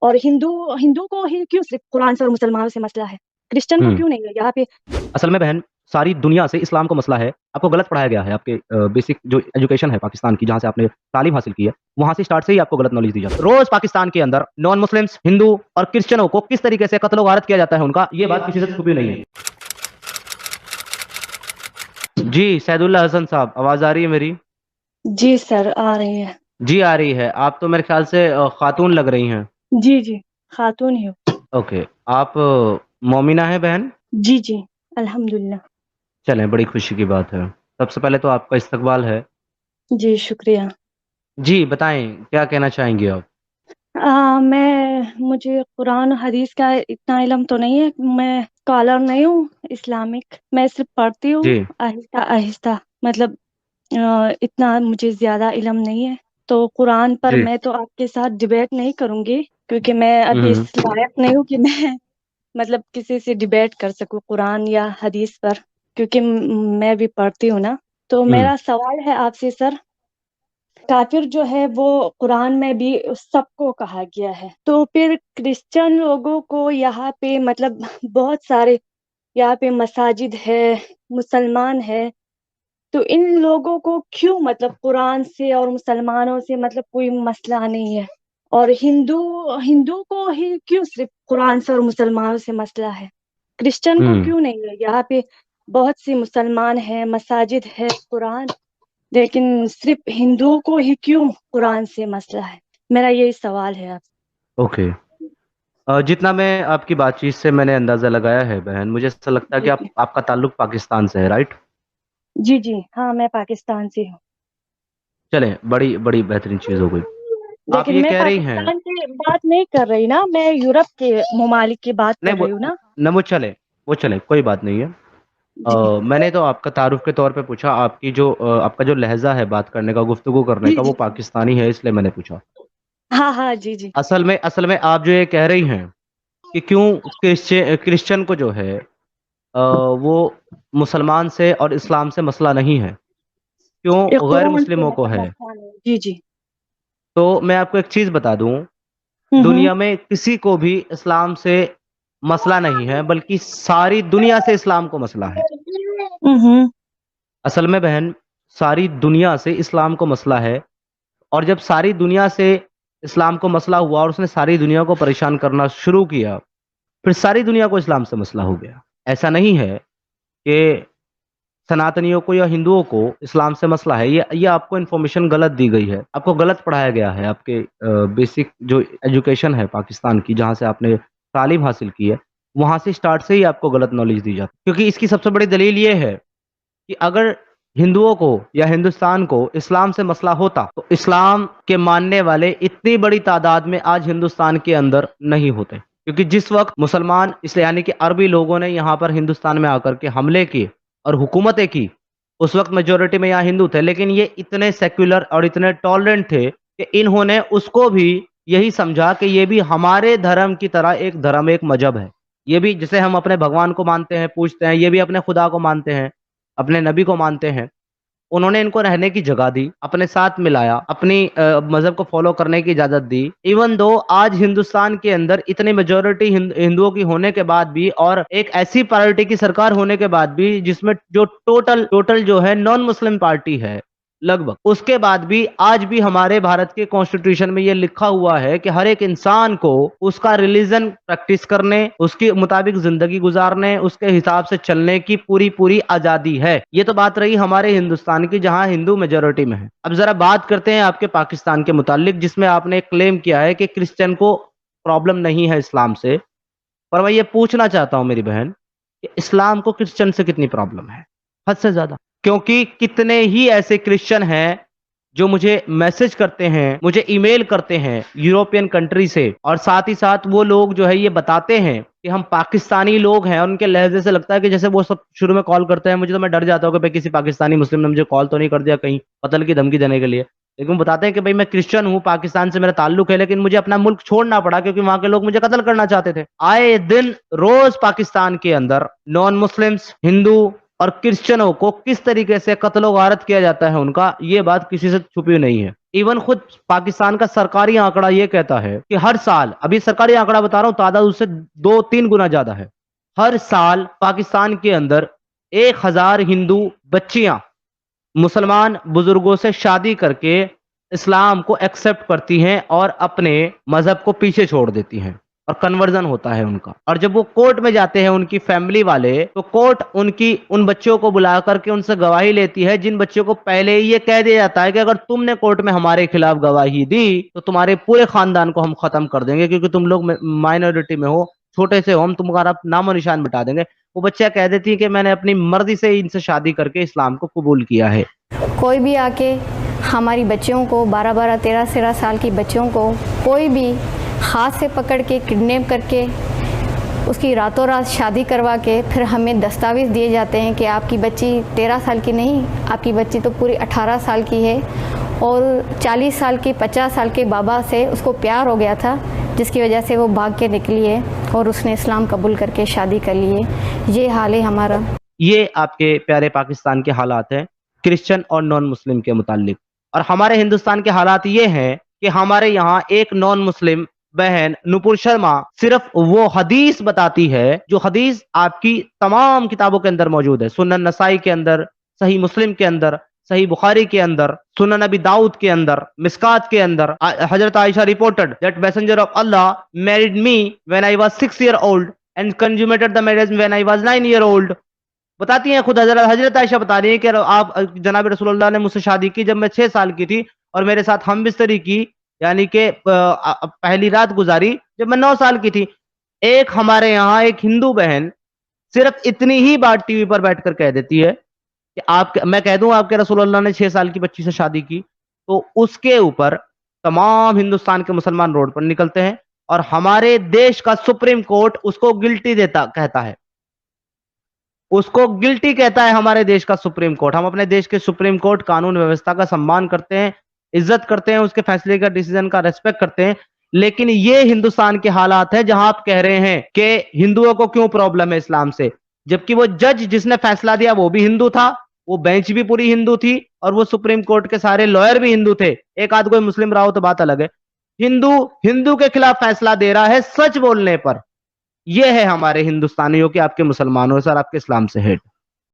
اور ہندو کو ہی کیوں صرف قرآن سے اور مسلمانوں سے مسئلہ ہے، کرسچن کو کیوں نہیں ہے یہاں پہ؟ اصل میں بہن ساری دنیا سے اسلام کو مسئلہ ہے، آپ کو غلط پڑھایا گیا ہے، آپ کے بیسک جو ایجوکیشن ہے پاکستان کی، جہاں سے آپ نے تعلیم حاصل کی ہے، وہاں سے اسٹارٹ سے ہی آپ کو غلط نالج دی جاتی ہے۔ روز پاکستان کے اندر نان مسلمس، ہندو اور کرسچنوں کو کس طریقے سے قتل و غارت کیا جاتا ہے ان کا، یہ بات کسی سے چھپی نہیں ہے۔ جی سید اللہ حسن صاحب، آواز آ رہی ہے میری؟ جی سر آ رہی ہے۔ جی آ رہی ہے۔ آپ تو میرے خیال سے خاتون لگ رہی ہیں۔ جی جی خاتون ہی ہوں۔ اوکے، آپ مومنہ ہیں بہن؟ جی جی الحمدللہ۔ چلیں، بڑی خوشی کی بات ہے۔ سب سے پہلے تو آپ کا استقبال ہے۔ جی شکریہ۔ جی بتائیں، کیا کہنا چاہیں گے آپ؟ مجھے قرآن و حدیث کا اتنا علم تو نہیں ہے، میں اسکالر نہیں ہوں اسلامک، میں صرف پڑھتی ہوں جی آہستہ آہستہ، مطلب اتنا مجھے زیادہ علم نہیں ہے، تو قرآن پر جی میں تو آپ کے ساتھ ڈیبیٹ نہیں کروں گی، کیونکہ میں ابھی ہوں اس لائق نہیں ہوں کہ میں مطلب کسی سے ڈیبیٹ کر سکوں قرآن یا حدیث پر، کیونکہ میں بھی پڑھتی ہوں نا۔ تو ہوں میرا سوال ہے آپ سے سر، کافر جو ہے وہ قرآن میں بھی سب کو کہا گیا ہے، تو پھر کرسچن لوگوں کو یہاں پہ مطلب بہت سارے یہاں پہ مساجد ہے، مسلمان ہے، تو ان لوگوں کو کیوں مطلب قرآن سے اور مسلمانوں سے مطلب کوئی مسئلہ نہیں ہے، اور ہندو کو ہی کیوں صرف قرآن سے اور مسلمانوں سے مسئلہ ہے، کرسچن کو ہوں کیوں نہیں ہے؟ یہاں پہ بہت سی مسلمان ہیں، مساجد ہے، قرآن، لیکن صرف ہندوؤں کو ہی کیوں قرآن سے مسئلہ ہے؟ میرا یہی سوال ہے آپ۔ اوکے، جتنا میں آپ کی بات چیت سے میں نے اندازہ لگایا ہے بہن، مجھے ایسا لگتا ہے جی کہ جی آپ کا تعلق پاکستان سے ہے، رائٹ؟ جی جی ہاں میں پاکستان سے ہوں، چلیں، بڑی بڑی بہترین چیز ہو گئی۔ آپ لیکن یہ میں کہہ رہی ہیں، پاکستان کی بات نہیں کر رہی نا، میں یورپ کے ممالک کی بات کر نہیں رہی ہوں نا۔ وہ چلے، کوئی بات نہیں ہے۔ جی میں نے تو آپ کا تعارف کے طور پہ پوچھا، آپ کا جو لہجہ ہے بات کرنے کا، گفتگو کرنے جی کا، جی وہ پاکستانی ہے، اس لیے میں نے پوچھا۔ ہاں ہاں جی جی اصل میں آپ جو یہ کہہ رہی ہیں کہ کیوں کرسچن کو جو ہے وہ مسلمان سے اور اسلام سے مسئلہ نہیں ہے، یہ کیوں غیر قرآن سے مسلموں کو مطلب ہے، مسئلہ نہیں۔ جی جی تو میں آپ کو ایک چیز بتا دوں، ہوں دنیا میں کسی کو بھی اسلام سے مسئلہ نہیں ہے، بلکہ ساری دنیا سے اسلام کو مسئلہ ہے۔ ہوں اصل میں بہن ساری دنیا سے اسلام کو مسئلہ ہے، اور جب ساری دنیا سے اسلام کو مسئلہ ہوا اور اس نے ساری دنیا کو پریشان کرنا شروع کیا، پھر ساری دنیا کو اسلام سے مسئلہ ہو گیا۔ ایسا نہیں ہے کہ سناتنیوں کو یا ہندوؤں کو اسلام سے مسئلہ ہے، یہ آپ کو انفارمیشن غلط دی گئی ہے، آپ کو غلط پڑھایا گیا ہے، آپ کے بیسک جو ایجوکیشن ہے پاکستان کی، جہاں سے آپ نے تعلیم حاصل کی ہے، وہاں سے اسٹارٹ سے ہی آپ کو غلط نالج دی جاتی ہے۔ کیونکہ اس کی سب سے بڑی دلیل یہ ہے کہ اگر ہندوؤں کو یا ہندوستان کو اسلام سے مسئلہ ہوتا تو اسلام کے ماننے والے اتنی بڑی تعداد میں آج ہندوستان کے اندر نہیں ہوتے، کیونکہ جس وقت مسلمان یعنی کہ عربی لوگوں نے یہاں پر ہندوستان میں آ کر کے حملے کیے اور حکومتیں کی، اس وقت میجورٹی میں یہاں ہندو تھے، لیکن یہ اتنے سیکولر اور اتنے ٹالرنٹ تھے کہ انہوں نے اس کو بھی یہی سمجھا کہ یہ بھی ہمارے دھرم کی طرح ایک دھرم، ایک مذہب ہے، یہ بھی جسے ہم اپنے بھگوان کو مانتے ہیں، پوجتے ہیں، یہ بھی اپنے خدا کو مانتے ہیں، اپنے نبی کو مانتے ہیں۔ انہوں نے ان کو رہنے کی جگہ دی، اپنے ساتھ ملایا، اپنی مذہب کو فالو کرنے کی اجازت دی، ایون دو آج ہندوستان کے اندر اتنی میجورٹی ہندوؤں کی ہونے کے بعد بھی، اور ایک ایسی پارٹی کی سرکار ہونے کے بعد بھی جس میں جو ٹوٹل جو ہے نان مسلم پارٹی ہے لگ بھگ، اس کے بعد بھی آج بھی ہمارے بھارت کے کانسٹیٹیوشن میں یہ لکھا ہوا ہے کہ ہر ایک انسان کو اس کا ریلیجن پریکٹس کرنے، اس کے مطابق زندگی گزارنے، اس کے حساب سے چلنے کی پوری آزادی ہے۔ یہ تو بات رہی ہمارے ہندوستان کی، جہاں ہندو میجورٹی میں ہے۔ اب ذرا بات کرتے ہیں آپ کے پاکستان کے متعلق، جس میں آپ نے کلیم کیا ہے کہ کرسچن کو پرابلم نہیں ہے اسلام سے، اور میں یہ پوچھنا چاہتا ہوں میری بہن کہ اسلام کو کرسچن سے کتنی پرابلم ہے؟ حد سے زیادہ، کیونکہ کتنے ہی ایسے کرسچن ہیں جو مجھے میسج کرتے ہیں، مجھے ای میل کرتے ہیں یوروپین کنٹری سے، اور ساتھ ہی ساتھ وہ لوگ جو ہے یہ بتاتے ہیں کہ ہم پاکستانی لوگ ہیں، اور ان کے لہجے سے لگتا ہے کہ جیسے وہ سب شروع میں کال کرتے ہیں، مجھے تو میں ڈر جاتا ہوں کہ بھائی کسی پاکستانی مسلم نے مجھے کال تو نہیں کر دیا کہیں قتل کی دھمکی دینے کے لیے، لیکن وہ بتاتے ہیں کہ بھائی میں کرسچن ہوں، پاکستان سے میرا تعلق ہے، لیکن مجھے اپنا ملک چھوڑنا پڑا کیونکہ وہاں کے لوگ مجھے قتل کرنا چاہتے تھے۔ آئے دن روز پاکستان کے اندر نان مسلمس، ہندو اور کرسچنوں کو کس طریقے سے قتل و غارت کیا جاتا ہے ان کا، یہ بات کسی سے چھپی نہیں ہے۔ ایون خود پاکستان کا سرکاری آنکڑا یہ کہتا ہے کہ ہر سال، ابھی سرکاری آنکڑا بتا رہا ہوں، تعداد اس سے 2-3 گنا زیادہ ہے، ہر سال پاکستان کے اندر 1000 ہندو بچیاں مسلمان بزرگوں سے شادی کر کے اسلام کو ایکسپٹ کرتی ہیں اور اپنے مذہب کو پیچھے چھوڑ دیتی ہیں، اور کنورژن ہوتا ہے ان کا. اور جب وہ کورٹ میں جاتے ہیں ان کی فیملی والے، تو کورٹ ان بچوں کو بلا کر کے ان سے گواہی لیتی ہے، جن بچوں کو پہلے ہی یہ کہہ دیا جاتا ہے کہ اگر تم نے کورٹ میں ہمارے خلاف گواہی دی تو تمہارے پورے خاندان کو ہم ختم کر دیں گے، کیونکہ تم لوگ مائنورٹی میں ہو، چھوٹے سے ہو، ہم تمہارا نام و نشان مٹا دیں گے. وہ بچہ کہہ دیتی ہے کہ میں نے اپنی مرضی سے ان سے شادی کر کے اسلام کو قبول کیا ہے. کوئی بھی آ کے ہماری بچیوں کو 12 13 سال کی بچیوں کو کوئی بھی ہاتھ سے پکڑ کے کڈنیپ کر کے اس کی راتوں رات شادی کروا کے پھر ہمیں دستاویز دیے جاتے ہیں کہ آپ کی بچی 13 سال کی نہیں، آپ کی بچی تو پوری 18 سال کی ہے، اور 40 سال کی 50 سال کے بابا سے اس کو پیار ہو گیا تھا، جس کی وجہ سے وہ بھاگ کے نکلی ہے اور اس نے اسلام قبول کر کے شادی کر لی ہے. یہ حال ہے ہمارا. یہ آپ کے پیارے پاکستان کے حالات ہیں کرسچن اور نان مسلم کے متعلق. اور ہمارے ہندوستان کے حالات یہ ہیں کہ ہمارے یہاں ایک نان مسلم بہن نپور شرما صرف وہ حدیث بتاتی ہے جو حدیث آپ کی تمام کتابوں کے اندر موجود ہے، سنن نسائی کے اندر، صحیح مسلم کے اندر، صحیح بخاری کے اندر، سنن نبی داؤد کے اندر، مسکات کے اندر. حضرت عائشہ reported that messenger of Allah married me when I was 6 year old and consummated the marriage when I was 9 year old. بتاتی ہیں خود حضرت عائشہ بتا رہی ہیں کہ آپ جناب رسول اللہ نے مجھ سے شادی کی جب میں 6 سال کی تھی، اور میرے ساتھ ہم بستری کی، یعنی کہ پہلی رات گزاری جب میں 9 سال کی تھی. ایک ہمارے یہاں ایک ہندو بہن صرف اتنی ہی بات ٹی وی پر بیٹھ کر کہہ دیتی ہے کہ میں کہہ دوں آپ کے رسول اللہ نے 6 سال کی بچی سے شادی کی، تو اس کے اوپر تمام ہندوستان کے مسلمان روڈ پر نکلتے ہیں، اور ہمارے دیش کا سپریم کورٹ اس کو گلٹی کہتا ہے، اس کو گلٹی کہتا ہے ہمارے دیش کا سپریم کورٹ. ہم اپنے دیش کے سپریم کورٹ قانون ویوستھا کا سمان کرتے ہیں، عزت کرتے ہیں، اس کے فیصلے کا ڈیسیژن کا ریسپیکٹ کرتے ہیں. لیکن یہ ہندوستان کے حالات ہیں جہاں آپ کہہ رہے ہیں کہ ہندوؤں کو کیوں پرابلم ہے اسلام سے، جبکہ وہ جج جس نے فیصلہ دیا وہ بھی ہندو تھا، وہ بینچ بھی پوری ہندو تھی، اور وہ سپریم کورٹ کے سارے لائر بھی ہندو تھے. ایک آدھ کوئی مسلم رہا ہو تو بات الگ ہے. ہندو کے خلاف فیصلہ دے رہا ہے سچ بولنے پر. یہ ہے ہمارے ہندوستانیوں کے آپ کے مسلمانوں سے اور آپ کے اسلام سے ہیٹ.